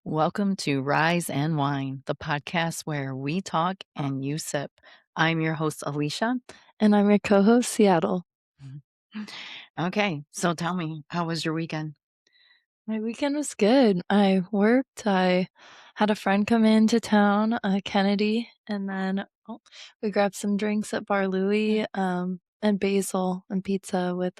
Welcome to Rise and Wine, the podcast where we talk and you sip. I'm your host, Alicia. And I'm your co-host, Seattle. Okay, so tell me, how was your weekend? My weekend was good. I worked. I had a friend come into town, Kennedy, and then we grabbed some drinks at Bar Louie, and basil and pizza with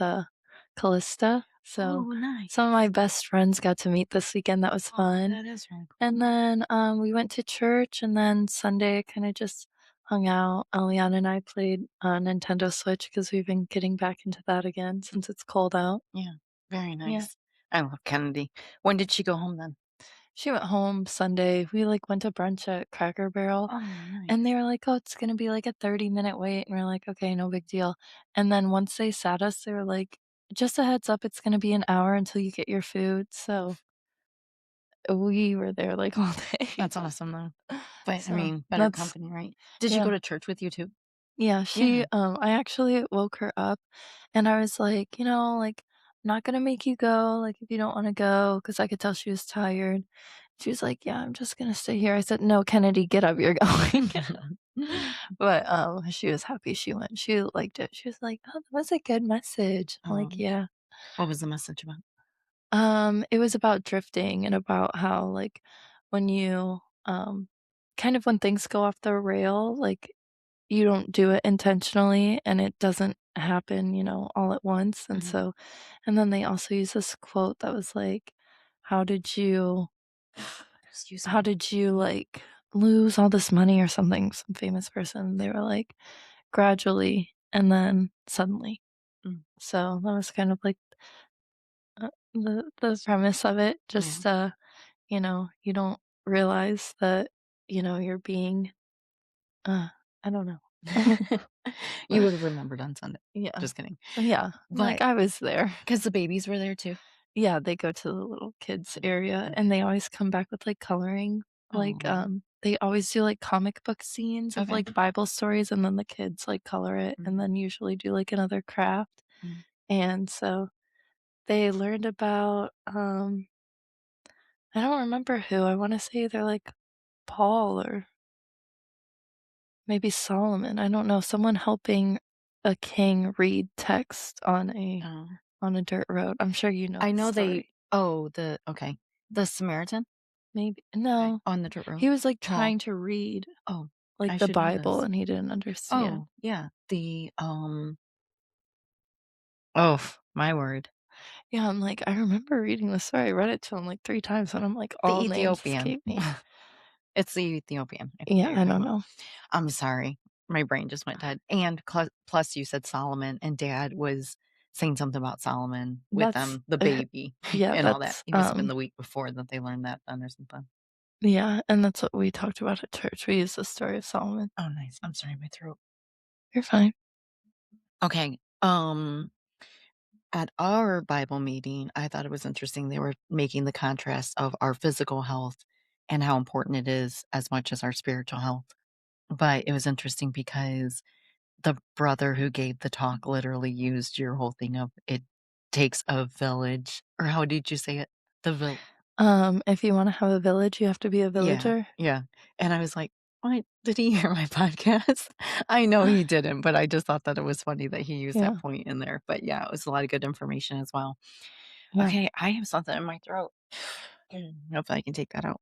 Callista. So Oh, nice. some of my best friends got to meet this weekend. That was Oh, fun. that is really cool. And then we went to church, and then Sunday kind of just hung out. Eliana and I played Nintendo Switch because we've been getting back into that again since it's cold out. Yeah, very Yeah. nice. I love Kennedy. When did she go home then? She went home Sunday. We, went to brunch at Cracker Barrel, Oh, nice. and they were like, "Oh, it's gonna be, like, a 30-minute wait," and we're like, "Okay, no big deal." And then once they sat us, they were like, "Just a heads up, it's gonna be an hour until you get your food," so we were there, all day. That's awesome, though. But, I So, mean, better that's company, right? Did she yeah. go to church with you too? Yeah, Yeah. I actually woke her up and I was like, "I'm not gonna make you go, if you don't wanna go," because I could tell she was tired. She was like, "Yeah, I'm just gonna stay here." I said, "No, Kennedy, get up, you're going." But, she was happy she went. She liked it. She was like, "Oh, that was a good message." I'm like, Um, "Yeah." what was the message about? It was about drifting and about how, when you, kind of when things go off the rail, you don't do it intentionally and it doesn't happen, all at once. And Mhm. so, and then they also use this quote that was like, how did you, Excuse how me. did you lose all this money or something? Some famous person. They were like, gradually and then suddenly. Mm, So that was kind of like the premise of it. yeah. Just, you don't realize that, you're being, uh, I don't know. You would have remembered on Sunday. Yeah. Just kidding. Yeah. But I was there. because the babies were there too? Yeah, they go to the little kids Mm, area, and okay. they always come back with, coloring. Oh, They always do, comic book scenes of, okay. Bible stories, and then the kids, color it, and Mhm, then usually do, another craft. mm. And so they learned about, I don't remember who, I wanna say they're, Paul or maybe Solomon, I don't know, someone helping a king read text Oh, on a dirt road. I'm sure you know I the know they story. okay. The Samaritan? Maybe Okay. no. On the dirt road? He was, Paul. trying to read, Oh, I the should know Bible, this. and he didn't understand. Oh, yeah. Oh, my word. Yeah, I'm like, "I remember reading the story." I read it to him, 3 times, and I'm like, The all names Ethiopian. escape me. It's the Ethiopian. I think that Yeah, you're I talking don't about. know. I'm sorry. My brain just went dead. And plus you said Solomon, and Dad was saying something about Solomon with That's them, the baby yeah, and all that. that's, It must have been the week before that they learned that then or something. yeah, and that's what we talked about at church. We used the story of Solomon. Oh, nice. I'm sorry, my throat. You're fine. Okay. At our Bible meeting, I thought it was interesting. They were making the contrast of our physical health and how important it is as much as our spiritual health. But it was interesting because the brother who gave the talk literally used your whole thing of it takes a village, or how did you say it? The vil If you wanna have a village, you have to be a Yeah, villager. yeah, and I was like, "What? Did he hear my podcast?" I know he didn't, but I just thought that it was funny that he used that Yeah, point in there, but yeah, it was a lot of good information as well. yeah. Okay, I have something in my throat. Hopefully I can take that out.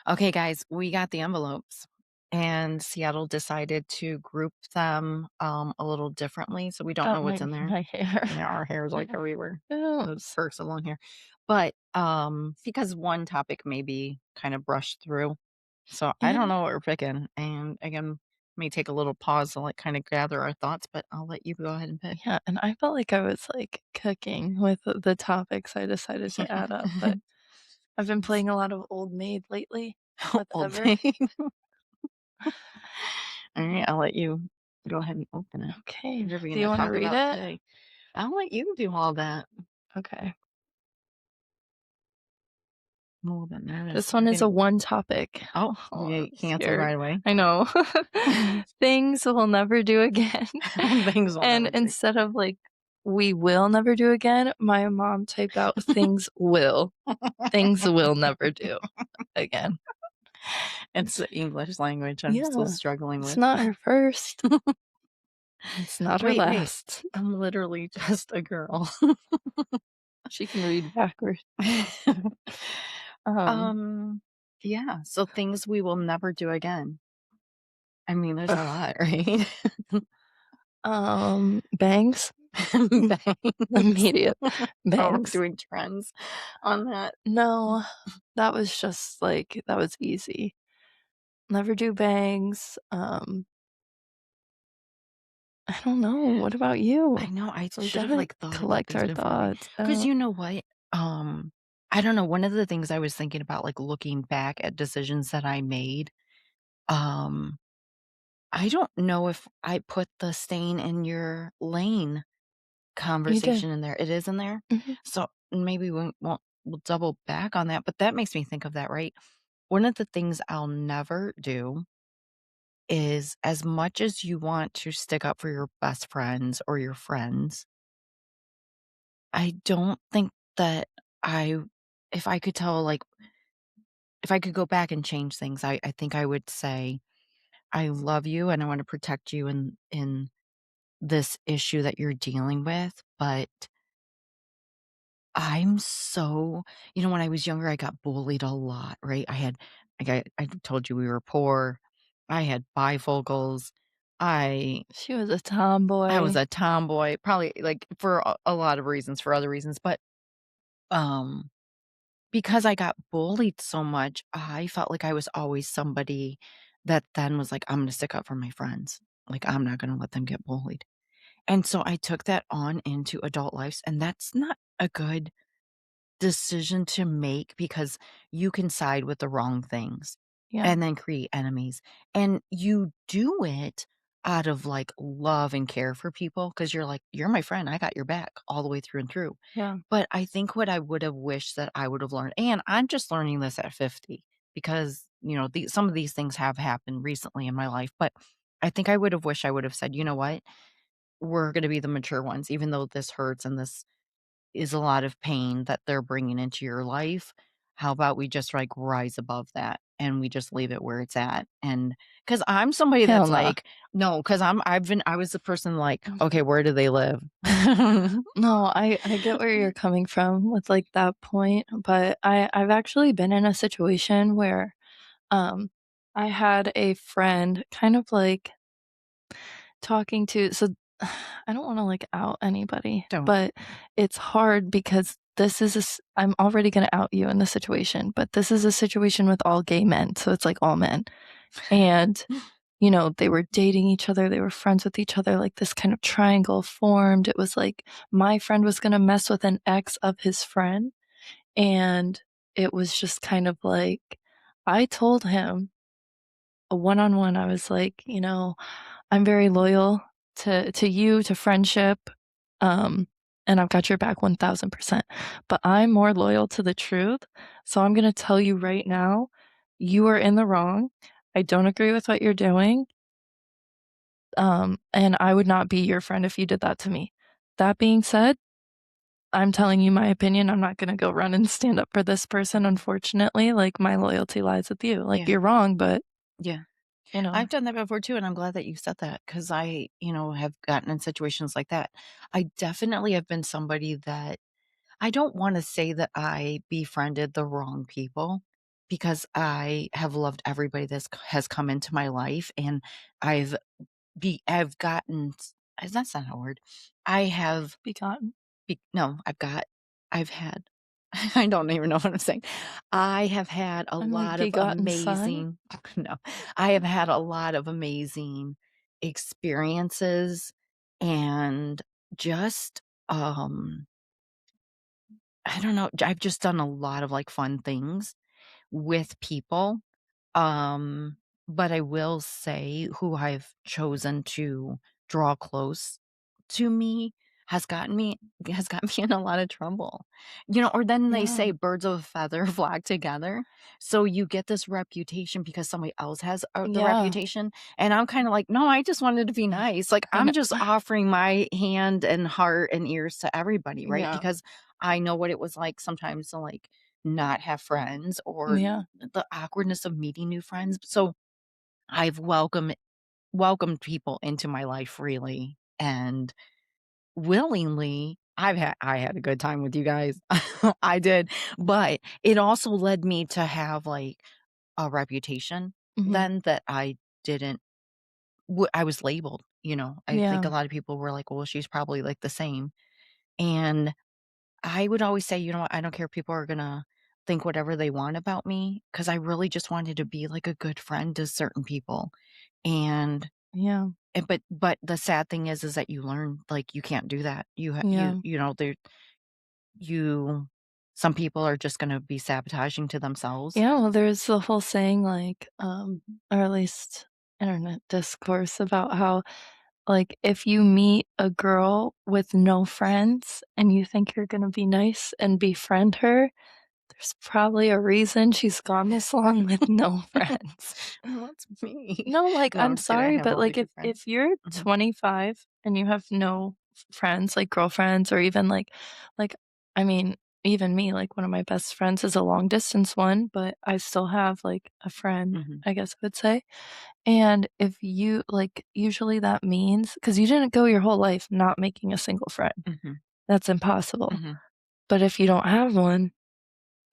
Okay, guys, we got the envelopes, and Seattle decided to group them, a little differently, so we don't That know what's might in be there. my hair. Yeah, our hair is, everywhere. Those Oops. perks of long hair. But, because one topic may be kinda brushed through, so I don't And know what we're picking, and again, may take a little pause to, kinda gather our thoughts, but I'll let you go ahead and pick. yeah, and I felt like I was, cooking with the topics I decided to add up, but I've been playing a lot of Old Maid lately with Old Ever. Maid. Alright, I'll let you go ahead and open it. Okay. What are we Do you gonna wanna talk read about it? today? I'll let you do all that. Okay. I'm a little bit nervous. This one I'm is a getting one topic. Oh, Oh, you I'm get canceled scared. right away. I know. Things we'll never do again. Things will And never do. instead of, "We will never do again," my mom typed out, Things will never do again." It's the English language I'm still Yeah. struggling It's with. not her first, it's not her Wait, last. I'm literally just a girl. She can read backwards. Um, Um, yeah, so things we will never do again. I mean, there's a lot, right? bangs? Bangs. Immediate Oh, we're bangs. doing trends on that. No, that was just, like that was easy. Never do bangs, I don't know, what about I you? know, I So we should have, gotta like, thought about collect this our differently. thoughts. Cause you know what? Um, I don't know, one of the things I was thinking about, like, looking back at decisions that I made, um, I don't know if I put the staying in your lane You did. conversation in there. It is in there? Mhm. So, maybe we'll double back on that, but that makes me think of that, right? One of the things I'll never do is as much as you want to stick up for your best friends or your friends, I don't think that I if I could tell, like if I could go back and change things, I think I would say, "I love you and I wanna protect you in this issue that you're dealing with, but I'm so" when I was younger, I got bullied a lot, right? I told you we were poor. I had bifocals. I She was a I was tomboy. a tomboy, probably, like, for a lot of reasons, for other reasons, but, um, because I got bullied so much, I felt like I was always somebody that then was like, "I'm gonna stick up for my friends. Like, I'm not gonna let them get bullied." And so I took that on into adult lives, and that's not a good decision to make because you can side with the wrong things Yeah, and then create enemies. And you do it out of like love and care for people because you're like, you're my friend. I got your back all the way through and through. yeah, But I think what I would have wished that I would have learned, and I'm just learning this at 50 because, some of these things have happened recently in my life. But I think I would have wished I would have said, you know what? We're going to be the mature ones, even though this hurts and this is a lot of pain that they're bringing into your life. How about we just, like, rise above that and we just leave it where it's at? And because 'cause I'm somebody hell that's nah. like no, because I was the person like, "Okay, where do they live?" No, I get where you're coming from with, like, that point, but I've actually been in a situation where, um, I had a friend kind of, like, talking to so I don't wanna, like, out anybody, Don't. but it's hard because this is a s I'm already gonna out you in this situation, but this is a situation with all gay men, so it's, like, all men, and they were dating each other, they were friends with each other, like, this kind of triangle formed. It was like my friend was gonna mess with an ex of his friend, and it was just kind of like I told him a one-on-one, I was like, "I'm very loyal to you, to friendship, um, and I've got your back 1000%, but I'm more loyal to the truth, so I'm gonna tell you right now, you are in the wrong. I don't agree with what you're doing, and I would not be your friend if you did that to me. That being said, I'm telling you my opinion. I'm not gonna go run and stand up for this person, unfortunately. Like, my loyalty lies with you. Like, Yeah, you're wrong, but, yeah. you know, I've done that before too, and I'm glad that you said that because have gotten in situations like that. I definitely have been somebody that I don't wanna say that I befriended the wrong people because I have loved everybody has come into my life, and I've I've gotten that's not a word. I have begotten. no, I've had I don't even know what I'm saying. I have had a I'm like lot of begotten son. amazing no, I have had a lot of amazing experiences and just, I don't know, I've just done a lot of, like, fun things with people, um, but I will say who I've chosen to draw close to me has gotten me in a lot of trouble. Or then they Yeah. say birds of a feather flock together. So you get this reputation because somebody else has, the Yeah. reputation, and I'm kinda like, "No, I just wanted to be nice." Like, I know. I'm just offering my hand and heart and ears to everybody, right? Yeah. Because I know what it was like sometimes to, like, not have friends or Yeah. the awkwardness of meeting new friends. So I've welcomed people into my life freely and willingly. I had a good time with you guys. I did, but it also led me to have, like, a reputation Mhm. then that I didn't I was labeled, you know? I think Yeah. a lot of people were like, "Well, she's probably, like, the same." And I would always say, "You know what? I don't care if people are gonna think whatever they want about me, because I really just wanted to be, like, a good friend to certain people." And Yeah. but the sad thing is that you learn, like, you can't do that. Yeah. There you some people are just gonna be sabotaging to themselves. Yeah, well, there's the whole saying, like, or at least internet discourse about how, like, if you meet a girl with no friends and you think you're gonna be nice and befriend her, there's probably a reason she's gone this long with no friends. Well, that's me. No, like, No, I'm I'm just kidding. I sorry, have but, a lot like, of good friends. if you're Mhm, 25 and you have no friends, like girlfriends or even, like, I mean, even me, like, one of my best friends is a long distance one, but I still have, like, a friend, mhm, I guess I would say, and if you like, usually that means because you didn't go your whole life not making a single friend. mhm, That's impossible. mhm. But if you don't have one,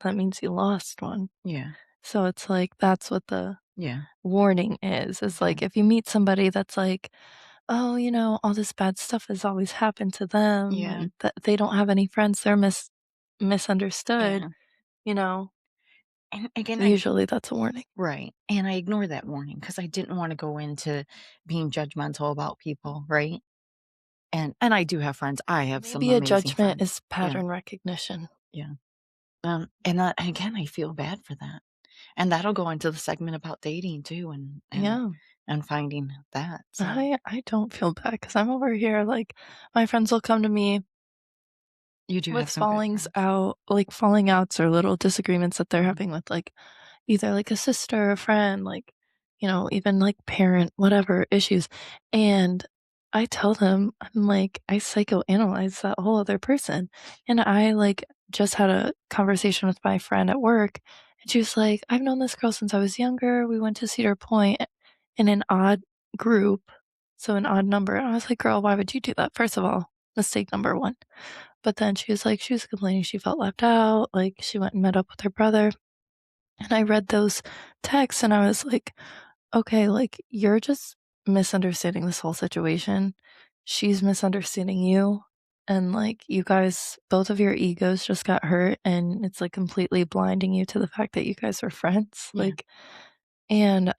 that means you lost one. Yeah, So it's like, that's what the yeah, warning is, yeah, like, if you meet somebody that's like, "Oh, all this bad stuff has always happened to them, yeah, and that they don't have any friends, they're misunderstood," yeah. you know, And again, usually that's a warning. right, and I ignored that warning because I didn't wanna go into being judgmental about people, right? And I do have friends. I have some Maybe a amazing judgment friends. is Yeah, pattern recognition. yeah. Again, I feel bad for that. And that'll go into the segment about dating too Yeah. and finding that, so I don't feel bad because 'cause I'm over here, like, my friends will come to me you do with have some good friends. falling outs or little disagreements that they're Mhm, having with, like, either, like, a sister or a friend, like, even, like, parent, whatever, issues, and I tell them, I'm like, I psychoanalyze that whole other person, and I, like, just had a conversation with my friend at work, and she was like, "I've known this girl since I was younger, we went to Cedar Point in an odd group, so an odd number," and I was like, "Girl, why would you do that?" First of all, mistake number 1. But then she was like she was complaining she felt left out, like, she went and met up with her brother, and I read those texts and I was like, "Okay, like, you're just misunderstanding this whole situation. She's misunderstanding you, and, like, you guys both of your egos just got hurt, and it's, like, completely blinding you to the fact that you guys are friends." yeah. Like, and,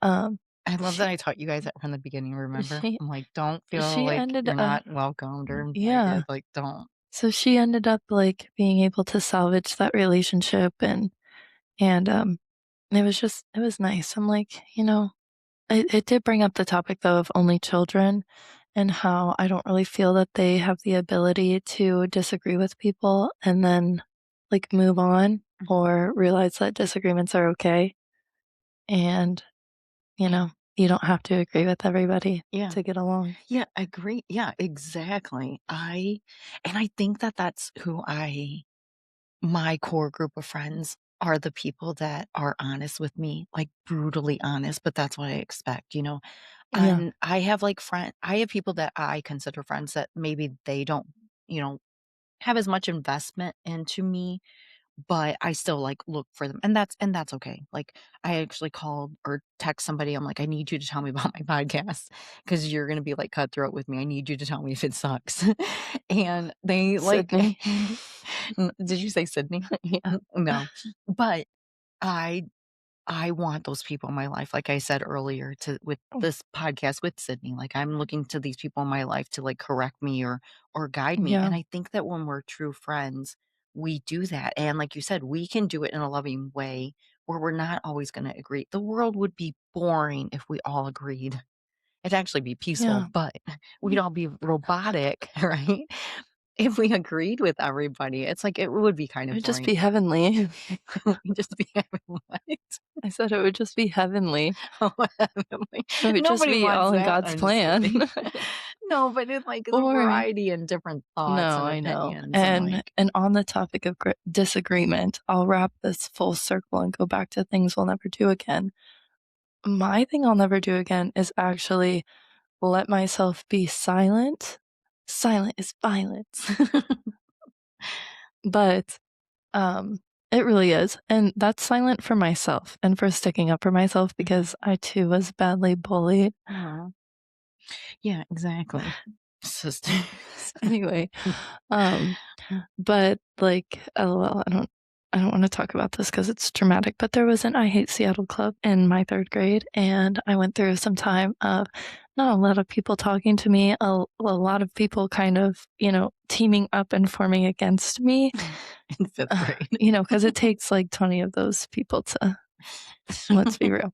I love that she I taught you guys that from the beginning, remember? she I'm like, "Don't feel she like ended you're not welcomed or yeah. invited, like, don't." So she ended up, like, being able to salvage that relationship and it was nice. I'm like, it did bring up the topic though of only children and how I don't really feel that they have the ability to disagree with people and then, like, move on Mhm. or realize that disagreements are okay and, you Yeah, know, you don't have to agree with everybody yeah, to get along. yeah, agree, yeah, exactly. I think that that's who I my core group of friends are the people that are honest with me, like, brutally honest, but that's what I expect, you know? Yeah. And I have people that I consider friends that maybe they don't, you know, have as much investment into me, but I still, like, look for them, and that's okay. Like, I actually called or text somebody, I'm like, "I need you to tell me about my podcast because 'cause you're gonna be, like, cutthroat with me. I need you to tell me if it sucks." And they, like Sydney. did you say Sydney? Yeah. No. But I I want those people in my life, like I said earlier to with this podcast with Sydney, like, I'm looking to these people in my life to, like, correct me or guide me, Yeah. and I think that when we're true friends, we do that, and like you said, we can do it in a loving way where we're not always gonna agree. The world would be boring if we all agreed. It'd actually be peaceful, Yeah. but we'd all be robotic, right? if we agreed with everybody, it's like, it would be kind of It'd just boring. be heavenly. We'd just be having what? I said it would just be heavenly. Oh, heavenly. It would just Nobody be wants all in that. God's I'm just plan. kidding. No, but it's like the Or variety and different thoughts no, and I know. opinions and, And like, on the topic of disagreement, I'll wrap this full circle and go back to things we'll never do again. My thing I'll never do again is actually let myself be silent. Silent is violence. But um it really is. And that's silent for myself and for sticking up for myself because I too was badly bullied. Aw. Yeah, exactly. Sisters. Anyway, um but, like, LOL, I don't wanna talk about this because it's traumatic, but there was an I Hate Seattle club in my 3rd grade, and I went through some time of not a lot of people talking to me, a lot of people kind of, teaming up and forming against me, In 5th grade. because it takes, like, 20 of those people to let's be real.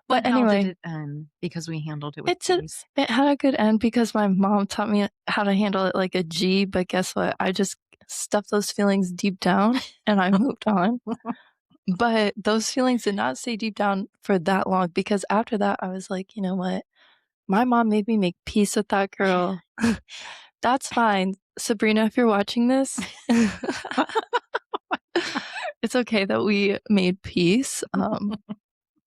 But But how did anyway, it end? Because we handled it with it's a peace. it had a good end because my mom taught me how to handle it like a G, but guess what? I just stuffed those feelings deep down and I moved on. But those feelings did not stay deep down for that long because after that, I was like, "You know what? My mom made me make peace with that girl. That's fine. Sabrina, if you're watching this, it's okay that we made peace."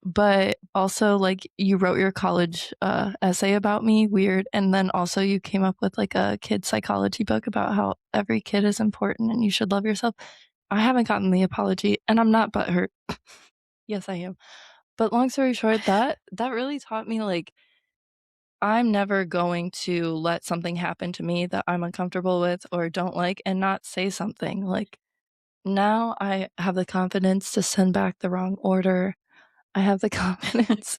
But also, like, you wrote your college, essay about me, weird, and then also you came up with, like, a kid psychology book about how every kid is important and you should love yourself. I haven't gotten the apology, and I'm not butthurt. Yes, I am. But long story short, that really taught me, like, I'm never going to let something happen to me that I'm uncomfortable with or don't like and not say something. Like, now I have the confidence to send back the wrong order. I have the confidence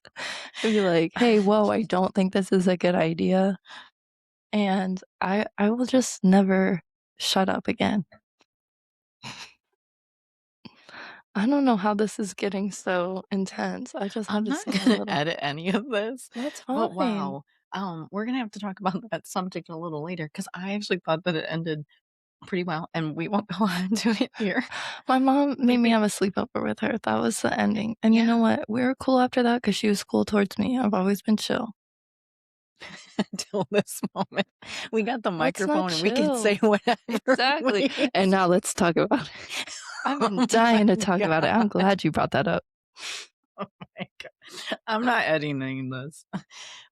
to be like, "Hey, whoa, I don't think this is a good idea." And I will just never shut up again. I don't know how this is getting so intense. I just had I'm to not say a gonna little. edit any of this, That's but fine. wow. We're gonna have to talk about that subject a little later because I actually thought that it ended pretty well, and we won't go on to it here. My mom made me Maybe, have a sleepover with her. That was the ending. And you know yeah, what? We were cool after that because she was cool towards me. I've always been chill. until this moment. We got the What's not microphone and we can say chill? whatever Exactly. we And now let's talk about it. I've been Oh my dying to talk about it. god. I'm glad you brought that up. Oh my god. I'm not editing this.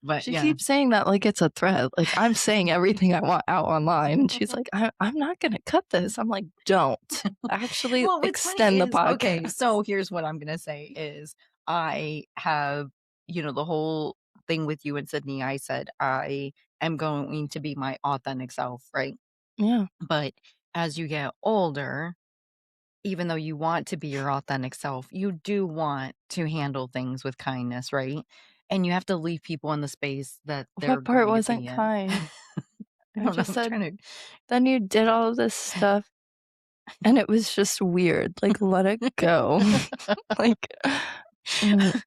But She yeah. keeps saying that like it's a threat. Like I'm saying everything I want out online. And she's like, I'm not going to cut this. I'm like, don't actually Well, what's funny extend the is okay, podcast. so here's what I'm gonna say is I have, the whole thing with you and Sydney, I said I am going to be my authentic self, right? Yeah. But as you get older, even though you want to be your authentic self, you do want to handle things with kindness, right? And you have to leave people in the space that they're What part going to wasn't be in. kind? I I don't know, just I'm said, trying then you did all of this stuff and it was just weird. Like, let it go. to like, mm,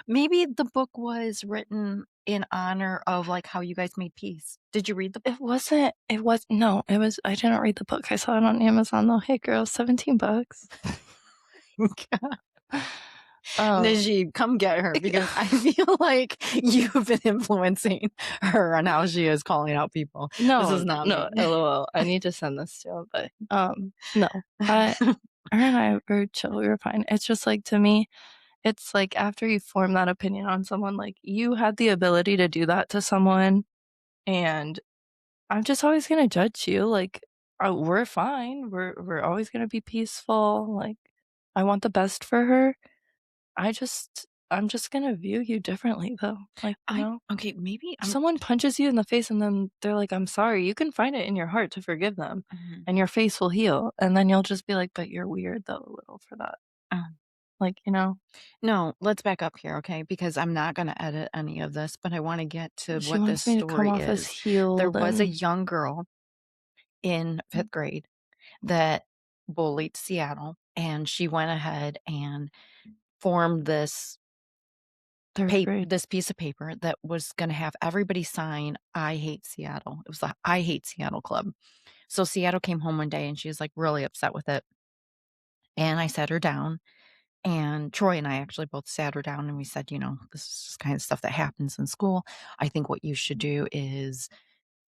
Maybe the book was written in honor of, like, how you guys made peace. Did you read the book? no, it was, I didn't read the book. I saw it on Amazon though. Hey girl, $17. Um, Najib, come get her because I feel like you've been influencing her on how she is calling out people. This No, is not no, me. LOL. I need to send this to him, but, no. I Her and I were chill, we were fine. It's just, like, to me, it's, like, after you form that opinion on someone, like, you had the ability to do that to someone, and I'm just always gonna judge you, like, we're fine, we're always gonna be peaceful, like, I want the best for her. I'm just gonna view you differently, though, like, I okay, maybe if I'm someone punches you in the face and then they're like, "I'm sorry," you can find it in your heart to forgive them, mhm, and your face will heal, and then you'll just be like, "But you're weird, though, a little for that." um, Like, no, let's back up here, okay? Because I'm not gonna edit any of this, but I wanna get to she what this wants me to come story off as is. There healed was a and young girl in 5th grade that bullied Seattle, and she went ahead and formed 3rd grade. this piece of paper that was gonna have everybody sign, "I hate Seattle." It was the I Hate Seattle Club. So Seattle came home one day and she was, like, really upset with it, and I sat her down, and Troy and I actually both sat her down and we said, "This is just kind of stuff that happens in school. I think what you should do is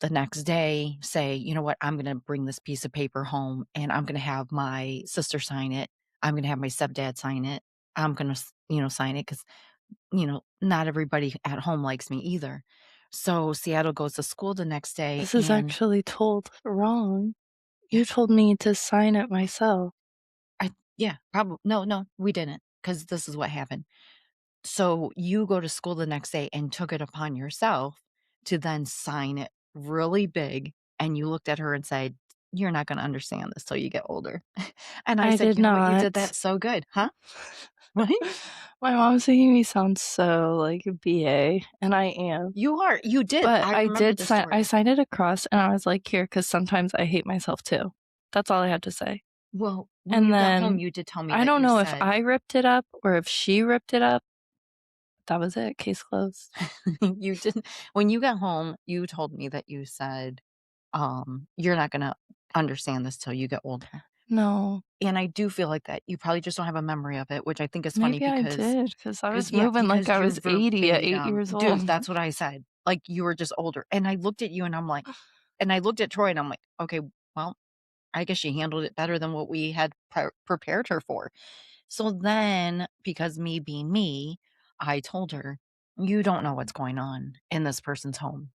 the next day say, you know what, I'm going to bring this piece of paper home and I'm going to have my sister sign it. I'm going to have my stepdad sign it. I'm going to, sign it because, not everybody at home likes me either." So Seattle goes to school the next day This is and actually told wrong. yeah, You told me to sign it myself. yeah, probably, no, we didn't because this is what happened. So you go to school the next day and took it upon yourself to then sign it really big, and you looked at her and said, "You're not gonna understand this till you get older." And I I said, did "You know what? You did not. that so good." Huh? Right? My mom's making me sound so, like, BA, and I am. You are. You did. But I remember the I story. signed it across, and I was like, "Here, because sometimes I hate myself too." That's all I had to say. Well, when And you got home, then, you did tell me I that don't you know if said I ripped it up or if she ripped it up. That was it, case closed. you didn't when you got home, you told me that you said, "You're not gonna understand this till you get older." No. And I do feel like that. You probably just don't have a memory of it, which I think is funny Maybe I because did, because I was yeah, moving like because I you're was 80 at 8 verbatim. years old. Dude, that's what I said. Like, you were just older. And I looked at you and I'm like and I looked at Troy and I'm like, "Okay, well, I guess she handled it better than what we had prepared her for." So then, because me being me, I told her, "You don't know what's going on in this person's home.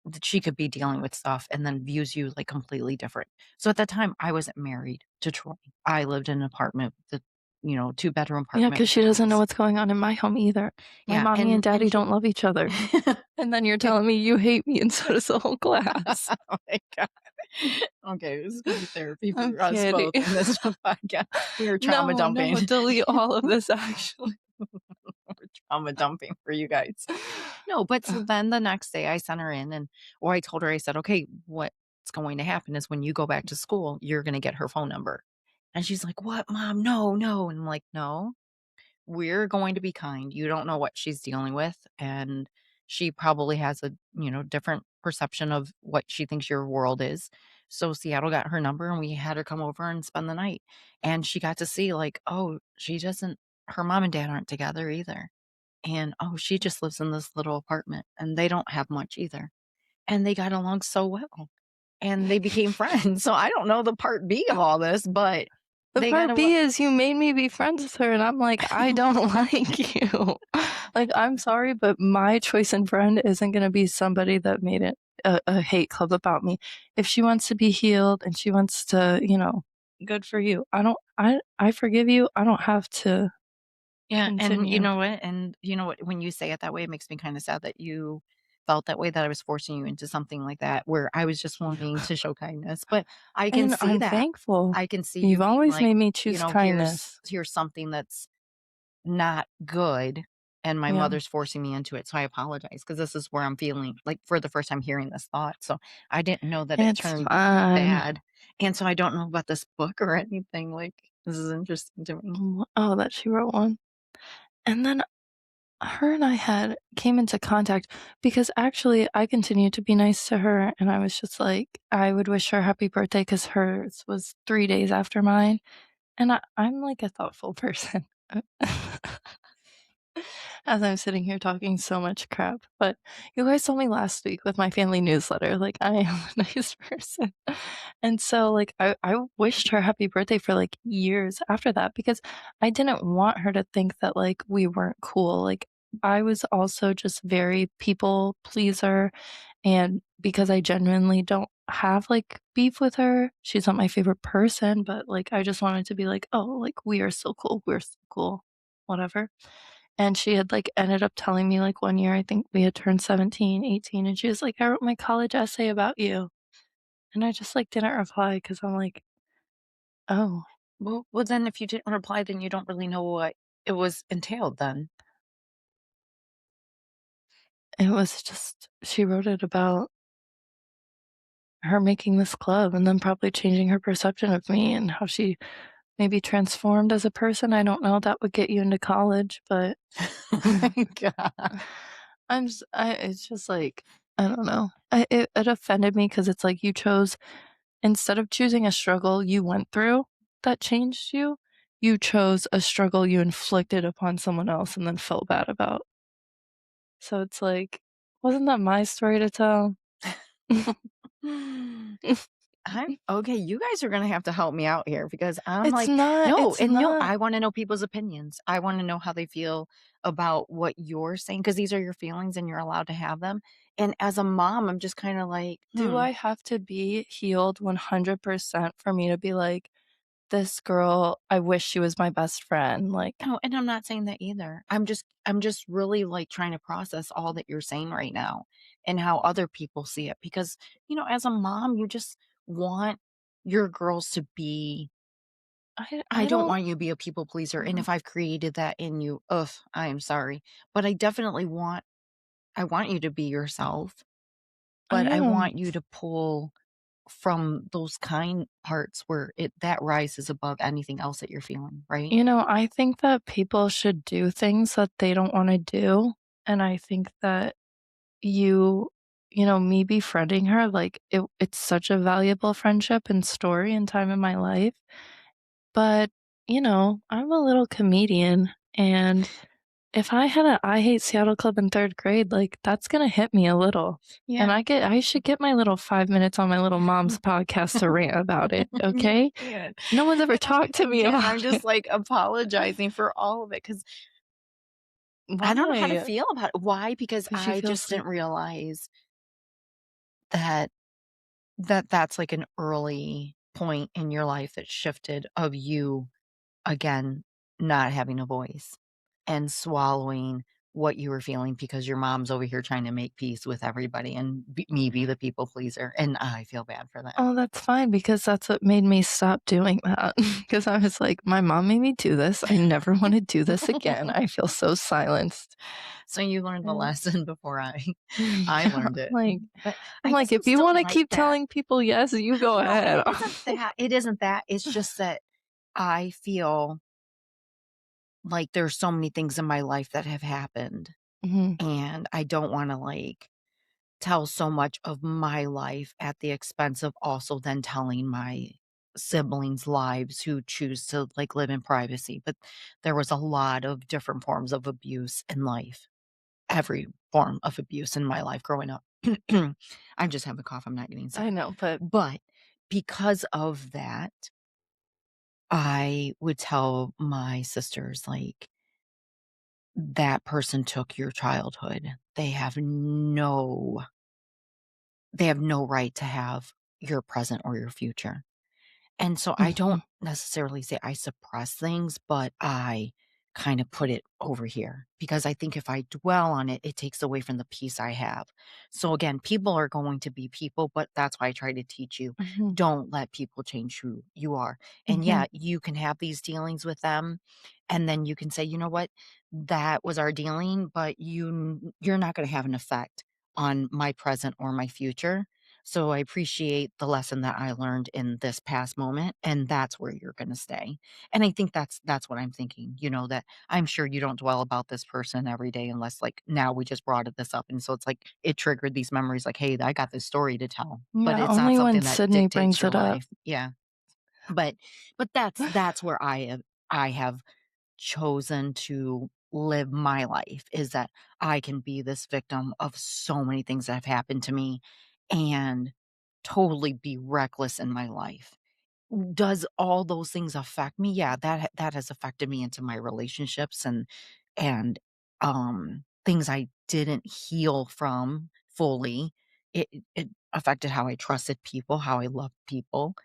That she could be dealing with stuff and then views you, like, completely different." So at that time, I wasn't married to Troy. I lived in an apartment, the two-bedroom Yeah, apartment because with she a doesn't know house. what's going on in my home either. My Yeah, mommy and and daddy he don't love each other. And then you're telling me you hate me and so does the whole class. Oh my god. Okay, this is gonna be therapy I'm for us kidding. both in this podcast. We are trauma No, dumping. no, delete all of this actually. We're trauma dumping for you guys. No, but so then the next day I sent her in or I told her, I said, "Okay, what's going to happen is when you go back to school, you're gonna get her phone number." And she's like, "What, mom? No, no." And I'm like, "No, we're going to be kind. You don't know what she's dealing with, and she probably has a, different perception of what she thinks your world is." So Seattle got her number and we had her come over and spend the night. And she got to see like, oh, she doesn't her mom and dad aren't together either. And oh, she just lives in this little apartment and they don't have much either. And they got along so well and they became friends. So I don't know the part B of all this, but The they got part along. B is you made me be friends with her, and I'm like, I don't like you. Like, I'm sorry, but my choice in friend isn't gonna be somebody that made it a hate club about me. If she wants to be healed and she wants to, good for you. I forgive you. I don't have to Yeah, and you continue. know what? And you know what? When you say it that way, it makes me kind of sad that you felt that way, that I was forcing you into something like that, where I was just wanting to show kindness. But I can And see I'm that. thankful. I can see you You've being always like, made me choose kindness. here's something that's not good, and my Yeah, mother's forcing me into it. So I apologize because this is where I'm feeling like for the first time hearing this thought. So I didn't know that it it's turned fine. bad, and so I don't know about this book or anything. Like this is interesting to me. Oh, that she wrote one. And then her and I had came into contact because actually I continued to be nice to her, and I was just like, I would wish her happy birthday because hers was 3 days after mine, and I'm like a thoughtful person. As I'm sitting here talking so much crap, but you guys told me last week with my family newsletter, like, I am a nice person. And so, like, I wished her happy birthday for, like, years after that because I didn't want her to think that, like, we weren't cool. Like, I was also just very people pleaser, and because I genuinely don't have, like, beef with her, she's not my favorite person, but, like, I just wanted to be like, "Oh, like, we are so cool, we're so cool," whatever. And she had, like, ended up telling me, like, one year, I think we had turned 17, 18, and she was like, "I wrote my college essay about you." And I just, like, didn't reply because 'cause I'm like, "Oh." Well, then if you didn't reply, then you don't really know what it was entailed then. It was just she wrote it about her making this club and then probably changing her perception of me and how she maybe transformed as a person. I don't know, that would get you into college, but Oh my god. it's just like, I don't know. It offended me because it's like you chose instead of choosing a struggle you went through that changed you, you chose a struggle you inflicted upon someone else and then felt bad about. So it's like, wasn't that my story to tell? I'm okay, you guys are gonna have to help me out here because I'm It's like, not no, it's and no, not I wanna know people's opinions. I wanna know how they feel about what you're saying because these are your feelings and you're allowed to have them. And as a mom, I'm just kinda like, do I have to be healed 100% for me to be like, "This girl, I wish she was my best friend," like, No, and I'm not saying that either. I'm just really, like, trying to process all that you're saying right now and how other people see it because, as a mom, you just want your girls to be I I don't don't want you to be a people pleaser, and mhm, if I've created that in you, ugh, I am sorry. But I want you to be yourself, I but I am. want you to pull from those kind parts where that rises above anything else that you're feeling, right? I think that people should do things that they don't wanna do, and I think that you me befriending her, like, it's such a valuable friendship and story and time in my life, but, I'm a little comedian, and if I had a I Hate Seattle club in 3rd grade, like, that's gonna hit me a little, and Yeah. I should get my little 5 minutes on my little mom's podcast to rant about it, You okay? can. No one's ever And talked to me again, about I'm just, it. like, apologizing for all of it because I don't know how to Why? feel about it. Why? Because Because you I feel just sleep didn't realize that that's, like, an early point in your life that shifted of you, again, not having a voice and swallowing what you were feeling because your mom's over here trying to make peace with everybody and me be the people pleaser, and I feel bad for that. Oh, that's fine because that's what made me stop doing that. Because I was like, "My mom made me do this. I never wanna do this again. I feel so silenced." So you learned the And lesson before I yeah, learned it, but I'm I like, guess I'm "If you still wanna like keep that. telling people yes, you go No, and ahead." it isn't that, it's just that I feel like there's so many things in my life that have happened, Mhm, and I don't wanna, like, tell so much of my life at the expense of also then telling my siblings' lives who choose to, like, live in privacy, but there was a lot of different forms of abuse in life, every form of abuse in my life growing up. I just have a cough, I'm not getting I sick. know, but But because of that, I would tell my sisters, like, "That person took your childhood. They have no right to have your present or your future." And so I don't mhm, necessarily say I suppress things, but I kind of put it over here because I think if I dwell on it, it takes away from the peace I have. So again, people are going to be people, but that's why I try to teach you, mhm, don't let people change who you are. And mhm, yeah, you can have these dealings with them and then you can say, "You know what? That was our dealing, but you're not going to have an effect on my present or my future. So I appreciate the lesson that I learned in this past moment, and that's where you're gonna stay." And I think that's what I'm thinking, that I'm sure you don't dwell about this person every day unless, like, now we just brought this up, and so it's like it triggered these memories like, "Hey, I got this story to tell," but yeah, it's not only when something that Sydney dictates brings your it up. life. Yeah. But that's where I have chosen to live my life is that I can be this victim of so many things that have happened to me and totally be reckless in my life. Does all those things affect me? Yeah, that has affected me into my relationships and things I didn't heal from fully. It affected how I trusted people, how I loved people.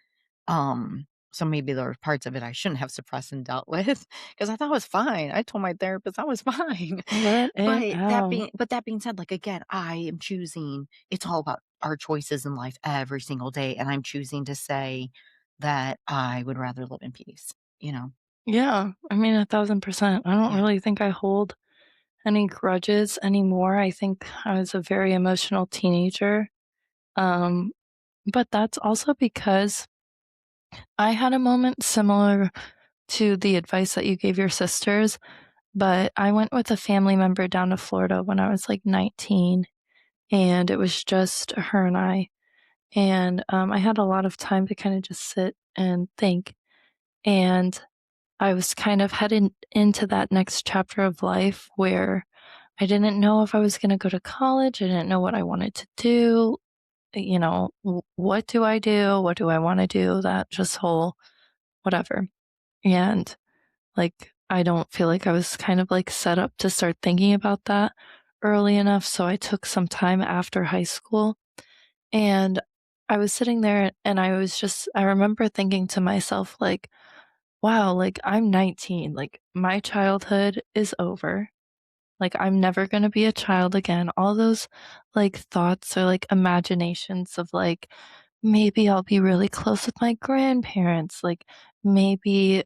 So maybe there were parts of it I shouldn't have suppressed and dealt with because I thought I was fine. I told my therapist I was fine. Let it out. But that being said, like again, I am choosing it's all about our choices in life every single day. And I'm choosing to say that I would rather live in peace, you know? Yeah, I mean, 1,000%. I don't Yeah. really think I hold any grudges anymore. I think I was a very emotional teenager. Um, but that's also because I had a moment similar to the advice that you gave your sisters, but I went with a family member down to Florida when I was like 19, and it was just her and I. and, I had a lot of time to kinda just sit and think, and I was kind of heading into that next chapter of life where I didn't know if I was gonna go to college, I didn't know what I wanted to do, you know, what do I do? What do I wanna do? That just whole whatever, and, like, I don't feel like I was kind of, like, set up to start thinking about that early enough, so I took some time after high school, and I was sitting there and I remember thinking to myself, like, "Wow, like, I'm 19, like, my childhood is over, like, I'm never gonna be a child again." All those, like, thoughts or, like, imaginations of, like, maybe I'll be really close with my grandparents, like, maybe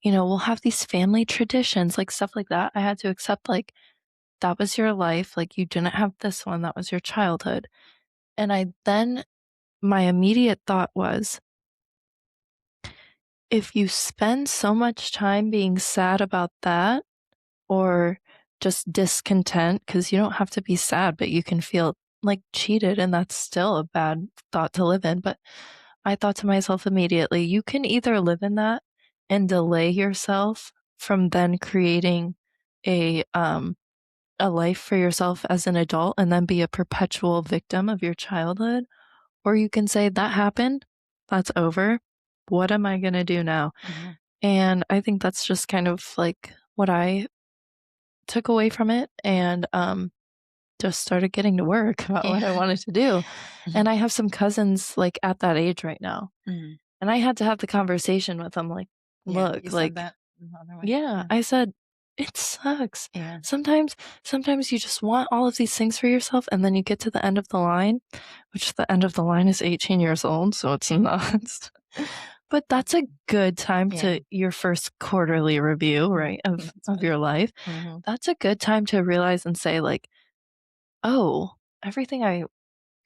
we'll have these family traditions, like, stuff like that. I had to accept, like, that was your life, like, you didn't have this one, that was your childhood. And I then my immediate thought was, if you spend so much time being sad about that or just discontent, because you don't have to be sad, but you can feel, like, cheated, and that's still a bad thought to live in, but I thought to myself immediately, you can either live in that and delay yourself from then creating a, um, a life for yourself as an adult and then be a perpetual victim of your childhood, or you can say, "That happened, that's over, what am I gonna do now?" Mhm. And I think that's just kind of, like, what I took away from it and, just started getting to work about Yeah. what I wanted to do. Mhm. And I have some cousins, like, at that age right now, Mhm. and I had to have the conversation with them, like, Yeah, you "Look, said like." that the other way. Yeah, Yeah. I said, "It sucks. Yeah. Sometimes sometimes you just want all of these things for yourself, and then you get to the end of the line," which the end of the line is 18 years old, so it's not. But that's a good time Yeah. to your first quarterly review, Mhm. right, That's of funny. your life. Mhm. That's a good time to realize and say, like, "Oh, everything I,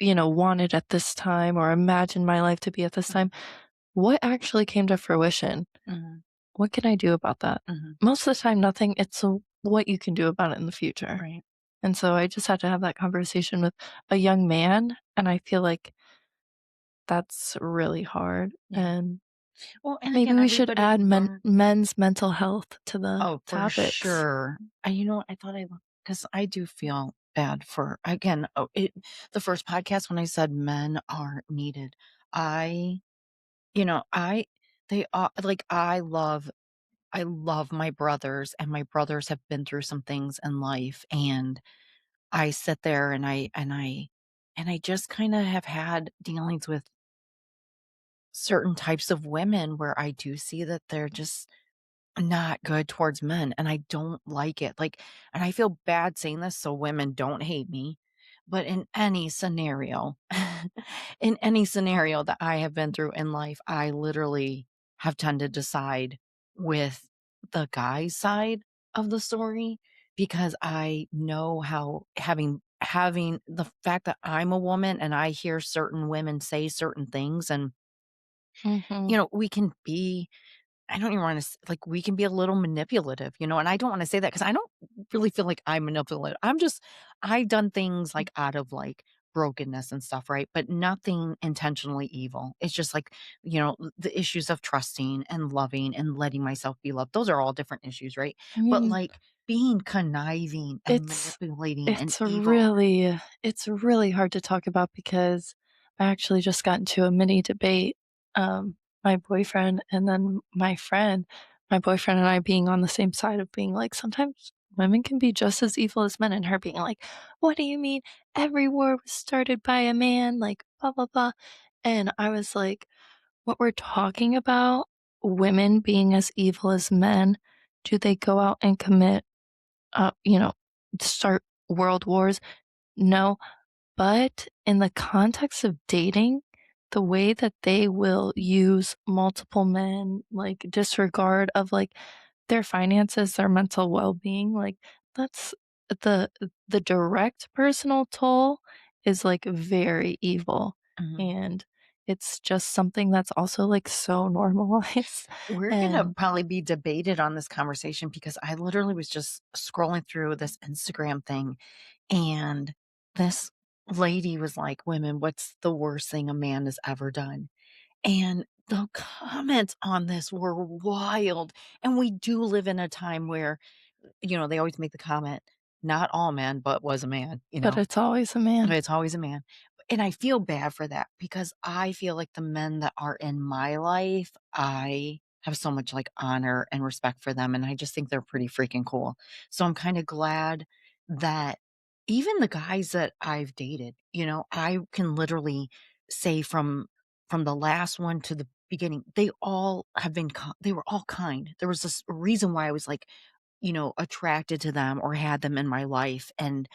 wanted at this time or imagined my life to be at this Mhm. time, what actually came to fruition? Mhm. What can I do about that?" Mhm. Most of the time, nothing. It's what you can do about it in the future. Right. And so I just had to have that conversation with a young man, and I feel like that's really hard. Yeah. And Well, and maybe again, we should everybody add learn. men's mental health to the Oh, for topics. sure. You know what? I thought because I do feel bad for again, the first podcast when I said men are needed. I, I they are like I love my brothers and my brothers have been through some things in life and I sit there and I just kind of have had dealings with certain types of women where I do see that they're just not good towards men, and I don't like it, like and I feel bad saying this so women don't hate me, but in any scenario in any scenario that I have been through in life, I literally have tended to side with the guy's side of the story because I know how having the fact that I'm a woman and I hear certain women say certain things and, Mhm. we can be I don't even wanna like, we can be a little manipulative, and I don't wanna say that because I don't really feel like I'm manipulative. I've done things, like, out of, like, brokenness and stuff, right? But nothing intentionally evil. It's just, like, the issues of trusting and loving and letting myself be loved. Those are all different issues, right? I But, mean, like, being conniving and it's manipulating and it's evil. really it's really hard to talk about because I actually just got into a mini debate, my boyfriend and then my boyfriend and I being on the same side of being like, sometimes women can be just as evil as men, and her being like, "What do you mean? Every war was started by a man, like, blah, blah, blah." And I was like, what we're talking about, women being as evil as men, do they go out and commit, uh, you know, start world wars? No, but in the context of dating, the way that they will use multiple men, like, disregard of, like, their finances, their mental well-being, like, that's the the direct personal toll is, like, very evil, Mhm. and it's just something that's also, like, so normalized, We're gonna and probably be debated on this conversation because I literally was just scrolling through this Instagram thing and this lady was like, "Women, what's the worst thing a man has ever done?" And the comments on this were wild, and we do live in a time where, they always make the comment, "Not all men, but was a man," you But know? it's always a man. It's always a man. And I feel bad for that because I feel like the men that are in my life, I have so much, like, honor and respect for them, and I just think they're pretty freaking cool. So I'm kinda glad that even the guys that I've dated, I can literally say from the last one to the beginning, they all have been they were all kind. There was this reason why I was, like, attracted to them or had them in my life, and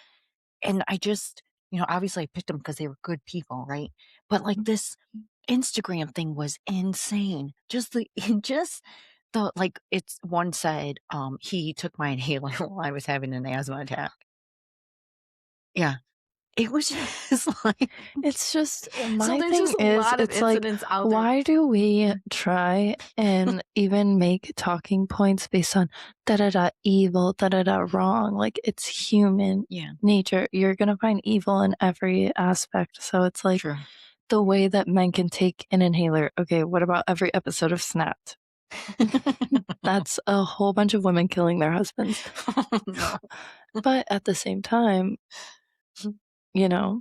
I just obviously I picked them because they were good people, right? But, like, this Instagram thing was insane. Just the just the like, it's one said, he took my inhaler while I was having an asthma attack. Yeah. It was just like It's just so my there's thing just a is, lot of it's like, incidents out there. why do we try and even make talking points based on da da da evil, da da da wrong? Like, it's human Yeah, nature. You're gonna find evil in every aspect. So it's like true. the way that men can take an inhaler. Okay, what about every episode of Snapped? That's a whole bunch of women killing their husbands. Oh, no. But at the same time, you know,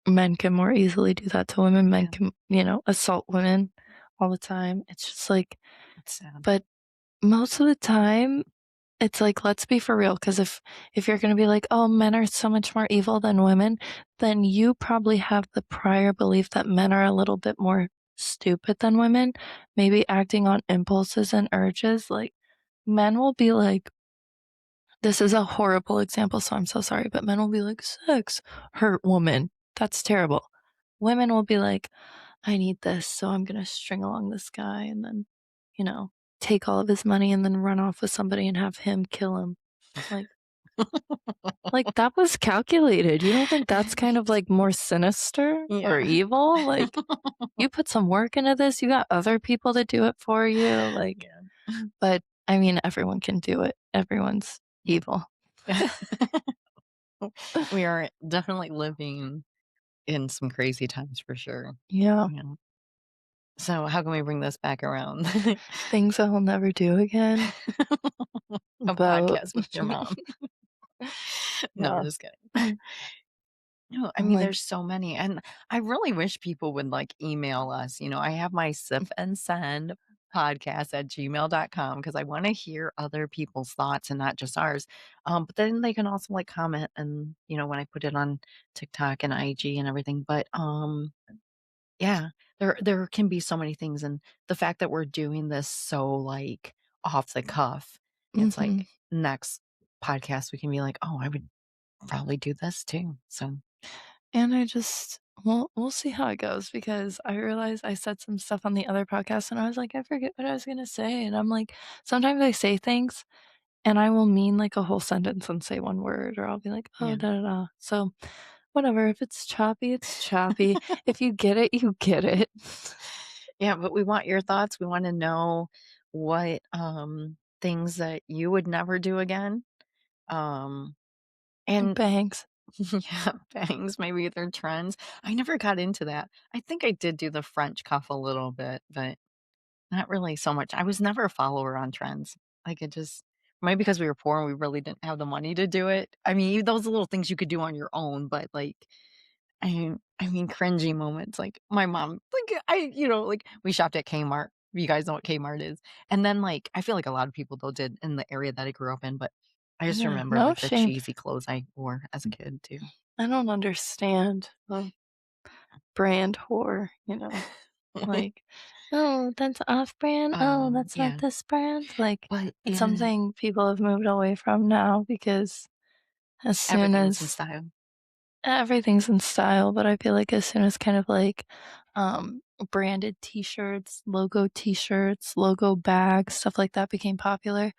men can more easily do that to women. Men Yeah, can, assault women all the time. It's just like, it's sad. but most of the time, it's like, let's be for real. Because if you're gonna be like, oh, men are so much more evil than women, then you probably have the prior belief that men are a little bit more stupid than women, maybe acting on impulses and urges. Like, men will be like, this is a horrible example, so I'm so sorry, but men will be like, sex hurt woman. That's terrible. Women will be like, I need this, so I'm gonna string along this guy and then, you know, take all of his money and then run off with somebody and have him kill him. Like like that was calculated. You don't think that's kind of like more sinister or Yeah. evil? Like you put some work into this, you got other people to do it for you, like Yeah. but I mean everyone can do it. Everyone's Yeah. evil. We are definitely living in some crazy times for sure. Yeah. Yeah. So how can we bring this back around? Things I'll never do again. A About podcast with your mom. No, I'm yeah. just kidding. No, I I'm mean, like, there's so many, and I really wish people would, like, email us. I have my sip and send podcast at gmail.com because I wanna hear other people's thoughts and not just ours. But then they can also, like, comment and, when I put it on TikTok and IG and everything. But, yeah, there can be so many things, and the fact that we're doing this so, like, off the cuff, it's mhm. like next podcast, we can be like, "Oh, I would probably do this too." So, And I just we'll see how it goes because I realized I said some stuff on the other podcast and I was like, I forget what I was gonna say. And I'm like, sometimes I say things and I will mean like a whole sentence and say one word, or I'll be like, oh yeah. da da da. So whatever. If it's choppy, it's choppy. If you get it, you get it. Yeah, but we want your thoughts. We wanna know what, things that you would never do again, um, and Bangs. yeah, bangs, maybe they're trends. I never got into that. I think I did do the French cuff a little bit, but not really so much. I was never a follower on trends. Like, it just maybe because we were poor and we really didn't have the money to do it. I mean, those are little things you could do on your own, but, like, I mean, cringy moments, like, my mom like, we shopped at Kmart. You guys know what Kmart is, and then, like, I feel like a lot of people, though, did in the area that I grew up in, but I just Yeah, remember, no like, the shame. cheesy clothes I wore as a kid, too. I don't understand the brand whore, you know. Like, "Oh, that's off-brand. Oh, that's not Yeah, this brand." Like, but it's in something people have moved away from now because as soon everything's in as style. everything's in style, but I feel like as soon as kind of like, branded T-shirts, logo bags, stuff like that became popular,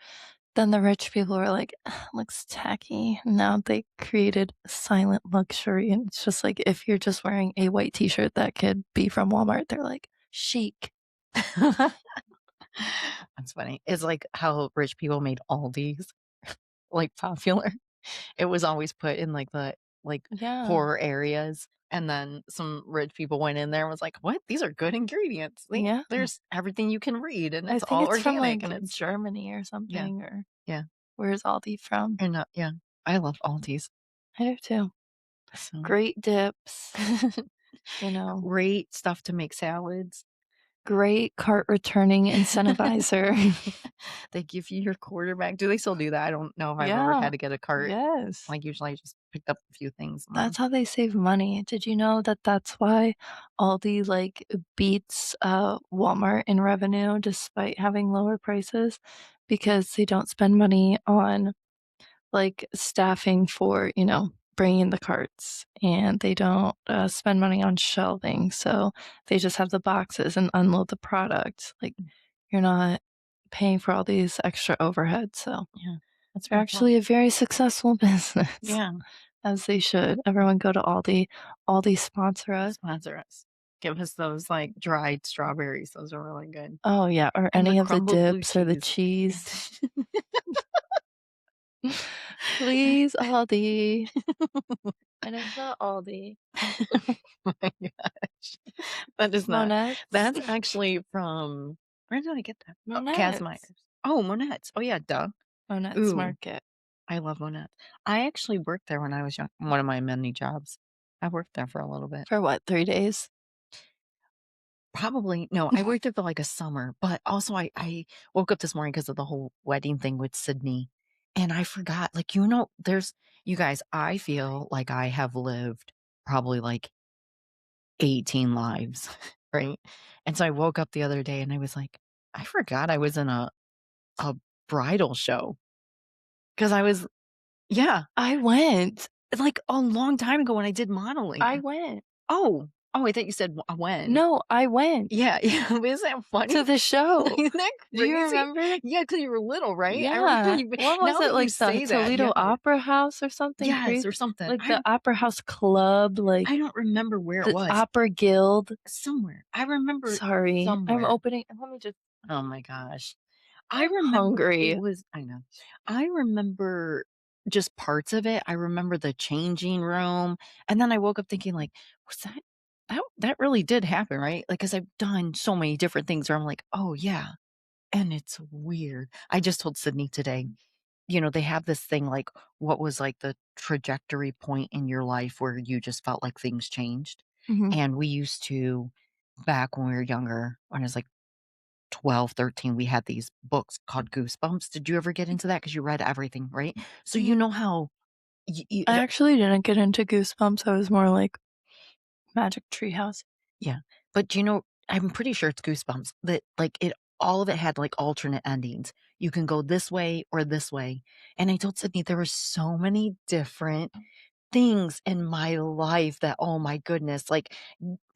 then the rich people were like, "Ugh, looks tacky." Now they created silent luxury, and it's just like if you're just wearing a white T-shirt that could be from Walmart, they're like, "Chic." That's funny. It's like how rich people made Aldi's, like, popular. It was always put in, like, the like, Yeah. poorer areas, and then some rich people went in there and was like, "What? These are good ingredients. They Yeah. there's everything you can read, and I it's think all it's from, organic, like, and it's" Germany or Yeah, something, or yeah, where's Aldi from? and, yeah, I love Aldi's, I do too. so Great dips, you know, great stuff to make salads. great cart returning incentivizer. They give you your quarterback. Do they still do that? I don't know if I've ever Yeah. had to get a cart. Yes. Like, usually I just picked up a few things and That's then how they save money. Did you know that that's why Aldi, like, beats, Walmart in revenue despite having lower prices? Because they don't spend money on, like, staffing for, bringing the carts, and they don't, spend money on shelving, so they just have the boxes and unload the product. Like, you're not paying for all these extra overhead, so yeah, that's they're very cool. actually a very successful business, Yeah, as they should. Everyone go to Aldi. Aldi sponsor us. sponsor us. Give us those, like, dried strawberries. Those are really good. Oh, yeah, or And the any of the crumbled blue dips or the cheese. cheese. Please, Aldi. And it's not Aldi. Oh my gosh. That is not Monette's. that's actually from where did I get that? Oh, Monette's. Kazmaiers. Oh, Monette's. Oh, yeah, duh. Monette's Ooh, Market. I love Monette's. I actually worked there when I was young one of my many jobs. I worked there for a little bit. For what, 3 days? Probably no, I worked there for, like, a summer, but also I woke up this morning because of the whole wedding thing with Sydney, and I forgot, like, there's you guys, I feel like I have lived probably, like, 18 lives, right? And so I woke up the other day and I was like, "I forgot I was in a bridal show because I was" Yeah, I went. like, a long time ago when I did I modeling. went. Oh. Oh, I thought you said when. No, I went Yeah, yeah, isn't that funny? to the show. Isn't that Do you crazy? remember? Yeah, because you were little, right? I remember Yeah. you What was now it, that you like the say that, Toledo yes. Opera House or something Yes, crazy? or something. Like the Opera House Club, I like don't remember where it the was. Opera Guild. Somewhere. I remember Sorry, I'm somewhere. opening let me just Oh my gosh. I I'm remember it hungry. was I know. I remember just parts of it. I remember the changing room, and then I woke up thinking like, "Was that really did happen, right?" Like, because 'cause I've done so many different things where I'm like, "Oh, yeah." And it's weird. I just told Sydney today, they have this thing like, what was like the trajectory point in your life where you just felt like things changed? Mhm. And we used to, back when we were younger, when I was like 12, 13, we had these books called Goosebumps. Did you ever get into that? Because you read everything, right? So you know Mm, how I actually didn't get into Goosebumps, I was more like Magic Tree House. yeah, but I'm pretty sure it's Goosebumps that, like, all of it had, like, alternate endings. You can go this way or this way, and I told Sydney there were so many different things in my life that, oh my goodness, like,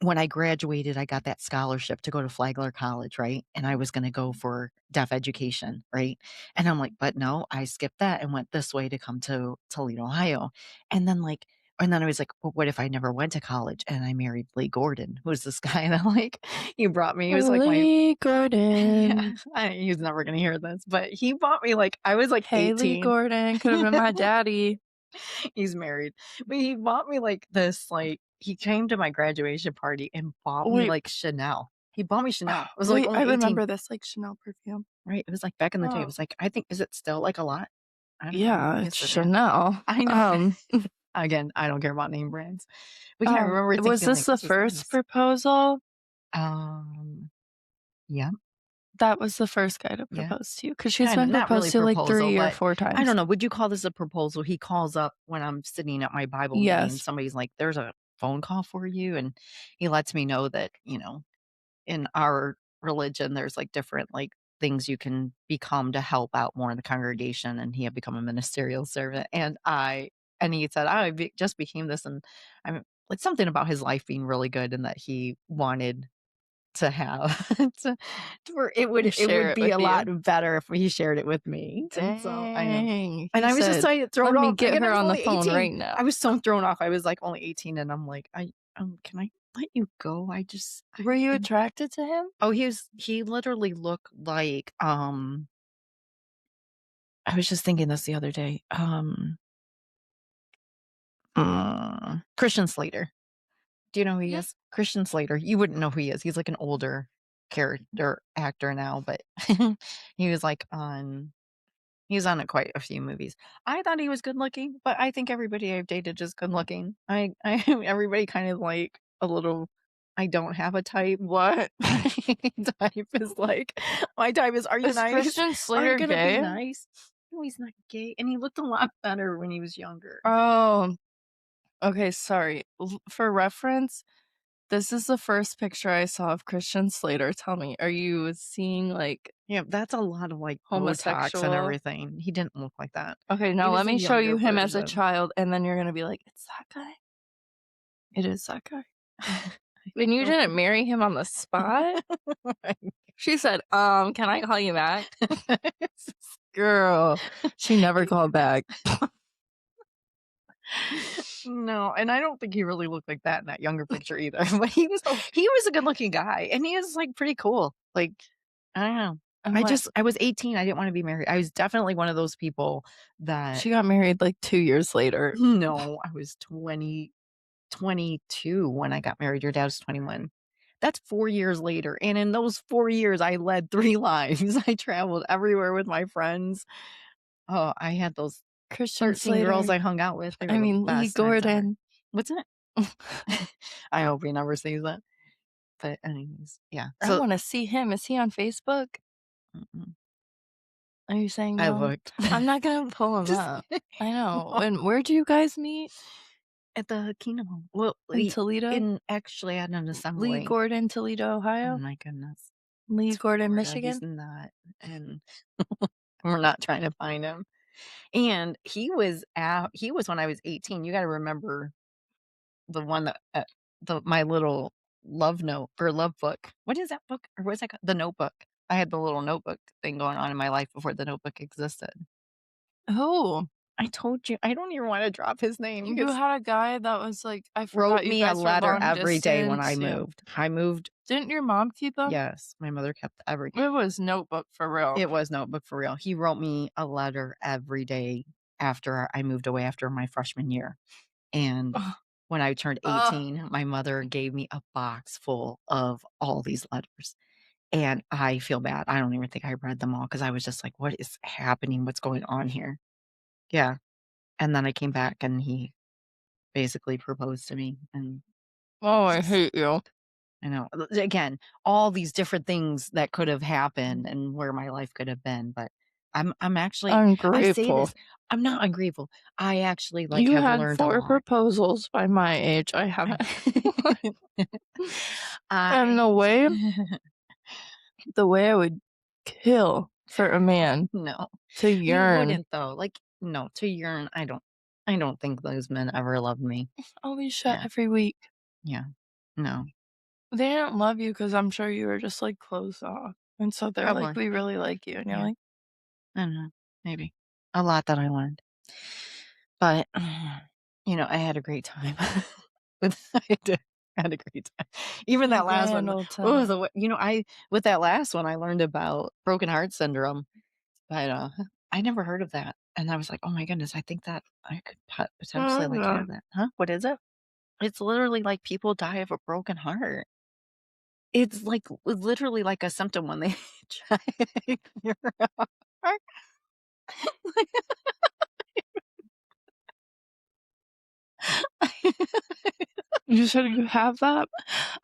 when I graduated, I got that scholarship to go to Flagler College, right? And I was gonna go for deaf education, right? And I'm like, "But no, I skipped that and went this way to come to Toledo, Ohio." And then, like I was like, "Well, what if I never went to college and I married Lee Gordon?" Who's this guy that, like, he brought me he was like my Lee yeah, Gordon. he's never gonna hear this, but he bought me, like I was, like, Haley 18. Gordon could have been my daddy. He's married. But he bought me, like, this, like he came to my graduation party and bought me, Wait, like, Chanel. He bought me Chanel. I was, like, wait, I only 18. remember this, like, Chanel perfume. Right, it was, like, back in the day. It Oh, was, like I think is it still, like, a lot? I don't know. yeah, it's Yes, it is. Chanel. I know. Again, I don't care about name brands. But, yeah, I remember Was thinking, this like, the "This is first nice." proposal? Um, yeah, That was the first guy to yeah. propose to you, because 'cause she's Kinda been not really proposed to, like, proposal, 3 or but 4 I don't times. know, would you call this a proposal? He calls up when I'm sitting at my Bible meeting, and Yes. somebody's like, "There's a phone call for you," and he lets me know that, in our religion, there's, like, different, like, things you can become to help out more in the congregation, and he had become a ministerial servant, and he said, "I just became this," and I'm like, something about his life being really good and that he wanted to have to where it would Share it be with a lot you. better if he shared it with me, and so I know. Dang. And He I was just said, so "Let thrown me off. get Again, I her was on the only phone 18. right now." I was so thrown off. I was, like, only 18, and I'm like, can I let you go? I Were you and" attracted to him? Oh, he literally looked like, I was just thinking this the other day, Christian Slater. Do you know who he Mhm. is? Christian Slater. You wouldn't know who he is. He's like an older character actor now, but he was like on he's on quite a few movies. I thought he was good looking, but I think everybody I've dated is good looking. I everybody kind of like a little I don't have a type. What? My type is like my type is, "Are you Is nice? Christian Are you Slater gonna be gay? nice?" No, he's not gay, and he looked a lot better when he was younger. Oh, okay, sorry. For reference, this is the first picture I saw of Christian Slater. Tell me, are you seeing, like, Yeah, that's a lot of, like, Botox and homosexual? everything. He didn't look like that. Okay, He now was let a me show younger you him as a version. child, and then you're gonna be like, "It's that guy. It is that guy." I And you don't didn't think marry him on the spot? She said, can I call you back?" Girl, she never called back. No, and I don't think he really looked like that in that younger picture either, but Okay. he was a good-looking guy, and he was, like, pretty cool. Like, I don't know. And what I was 18, I didn't wanna be married. I was definitely one of those people that she got married, like, 2 years later. no, I was 22 when I got married. Your dad was 21. That's 4 years later, and in those 4 years, I led 3 lives. I traveled everywhere with my friends. Oh, I had those Christian 13 girls Slater. I hung out with. They I were the mean, Lee best times ever. Gordon. What's that? I hope he never sees that. But anyways, yeah. I So wanna see him. Is he on Facebook? mm-mm. Are you saying I no? looked. I'm not gonna pull him Just up. I know. no. And where'd you guys meet? At the Kingdom Home. Well, In we Toledo? actually at an Lee assembly. Gordon, Toledo, Oh Ohio? my goodness. Lee It's Gordon, Florida. He's Michigan? not, and we're not trying to find him. And he was when I was 18. You gotta remember the one that, my little love note or love book. What is that book? Or what's that called? The Notebook. I had the little notebook thing going on in my life before the notebook existed. Oh, I told you, I don't even wanna drop his name you because had a guy that was like I wrote forgot you me a guys were letter long every day when I distance, yeah. moved. I moved Didn't your mom keep them? yes, my mother kept every It was notebook for real. it was Notebook for real. He wrote me a letter every day after I moved away after my freshman year, and Ugh, when I turned ugh. 18, my mother gave me a box full of all these letters, and I feel bad. I don't even think I read them all because I was just like, "What is happening? What's going on here?" Yeah, and then I came back and he basically proposed to me, and Oh, it's I just hate you. I know. Again, all these different things that could have happened and where my life could have been, but I'm actually I say Ungrateful. this, I'm not ungrateful. I actually, like, You have had learned a 4 lot. proposals by my age. I haven't. And I the way I would kill for a man no, to you yearn. wouldn't though. Like, no, to yearn, I don't think those men ever loved me. Always shut Yeah, every week. yeah, no, They didn't love you because 'cause I'm sure you were just, like, closed off, and so they're like, probably. "We really like you," and you're Yeah, like, I don't know, maybe. A lot that I learned. But, I had a great time with I did. I had a great time. Even "A that last grand one, old oh, time." I with that last one, I learned about broken heart syndrome, but, I never heard of that, and I was like, "Oh my goodness, I think that I could potentially, like, Yeah. have that." Huh? What is it? It's literally like people die of a broken heart. It's, like, literally like a symptom when they try to cure a heart. You said you have that?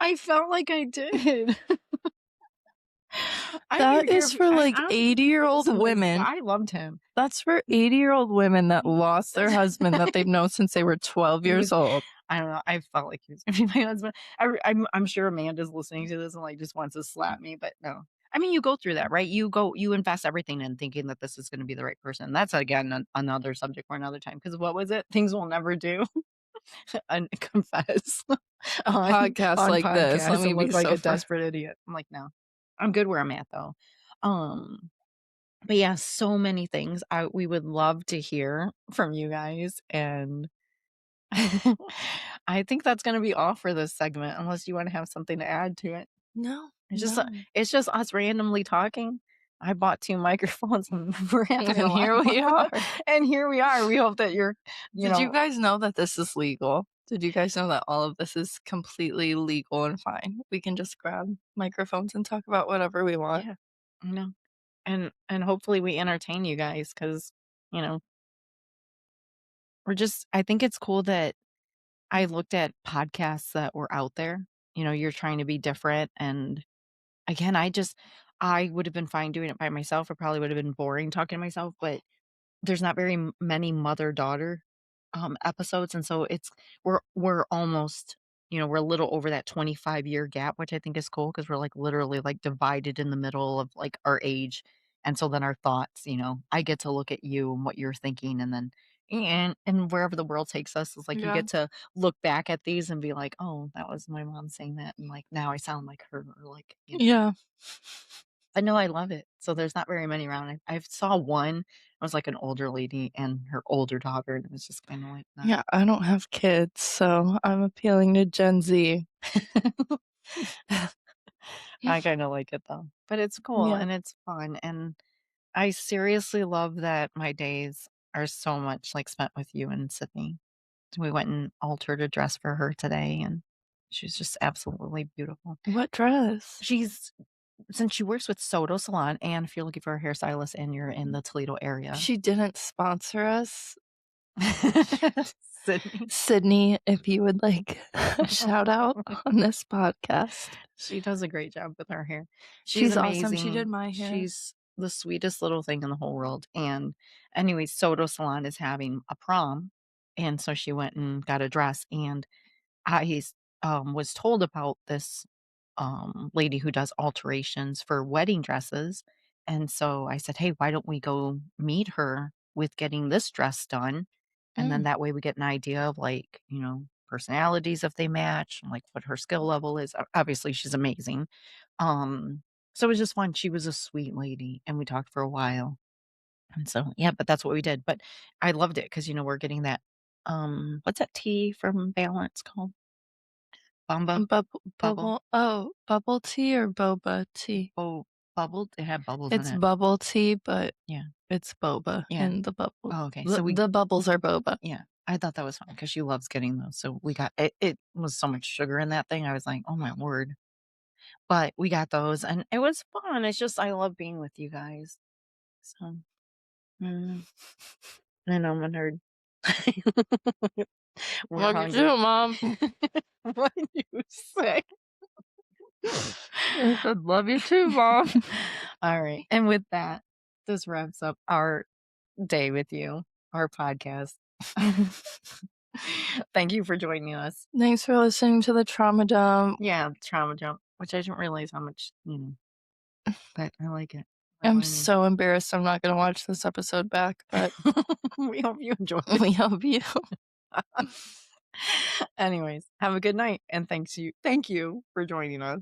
I felt like I did. I don't That even care is if for, I like, honestly, he was 80-year-old a nice women. guy, I loved him. That's for 80-year-old women that lost their That's husband that they've known since they were 12 he years was old. I don't know, I felt like he was gonna be my husband. I'm sure Amanda's listening to this and, like, just wants to slap me, but no. I mean, you go through that, right? You invest everything in thinking that this is gonna be the right person. That's, again, another subject for another time. Because what was it? Things we'll never do and confess A on podcast like this, let podcast me and be look like so a fr desperate idiot. I'm like, "No. I'm good where I'm at, though." Um But yeah, so many things we would love to hear from you guys, and I think that's gonna be all for this segment, unless you wanna have something to add to it. No, It's just, no. it's just us randomly talking. I bought 2 microphones and we're having And a lot here of we fun, are. and here we are. We hope that you're, you Did you know guys know that this is legal? Did you guys know that all of this is completely legal and fine? We can just grab microphones and talk about whatever we want. Yeah, I know, and hopefully we entertain you guys because you know, I think it's cool that I looked at podcasts that were out there. You're trying to be different, and again, I would have been fine doing it by myself. It probably would have been boring talking to myself, but there's not very many mother-daughter, episodes, and so we're almost we're a little over that 25-year gap, which I think is cool because 'cause we're, like, literally, like, divided in the middle of, like, our age, and so then our thoughts, I get to look at you and what you're thinking, and then and wherever the world takes us is, like, you Yeah. get to look back at these and be like, "Oh, that was my mom saying that," and, like, now I sound like her, or, like, Yeah. I know I love it. So there's not very many around. I saw one. It was like an older lady and her older daughter, and it was just kinda like that. Yeah, I don't have kids, so I'm appealing to Gen Z. I kinda like it though. But it's cool Yeah. and it's fun, and I seriously love that my days are so much, like, spent with you and Sydney. We went and altered a dress for her today, and she's just absolutely beautiful. What dress? She's Since she works with Soto Salon, and if you're looking for a hairstylist and you're in the Toledo area. She didn't sponsor us. Sydney. Sydney, if you would like a shout out on this podcast. She does a great job with her hair. She's She's awesome. She did amazing. my hair. She's the sweetest little thing in the whole world, and anyways, Soto Salon is having a prom, and so she went and got a dress, and was told about this, lady who does alterations for wedding dresses, and so I said, "Hey, why don't we go meet her with getting this dress done?" And then Mm. that way we get an idea of, like, personalities if they match, and, like, what her skill level is. Obviously, she's amazing. So it was just fun. She was a sweet lady, and we talked for a while, and so, yeah, but that's what we did, but I loved it because we're getting that, what's that tea from Balance called? Bamba? Bubble? Bubble tea or boba tea? Oh, bubbled? It had bubbles in It's it. bubble tea, but Yeah, it's boba yeah. in the bubble. Oh, okay, The so the bubbles are boba. yeah, I thought that was fun because she loves getting those, so we got it was so much sugar in that thing, I was like, "Oh my word." But we got those, and it was fun. It's just I love being with you guys. So, mm, I know I'm a nerd. We're Love you hungry. too, Mom. What did you say? I said, "Love you too, Mom." Alright, and with that, this wraps up our day with you, our podcast. Thank you for joining us. Thanks for listening to the trauma dump. Yeah, trauma jump, which I didn't realize how much, but I like it. I like I'm learning. so embarrassed I'm not gonna watch this episode back, but We hope you enjoyed it. we hope you Anyways, have a good night, and thank you for joining us.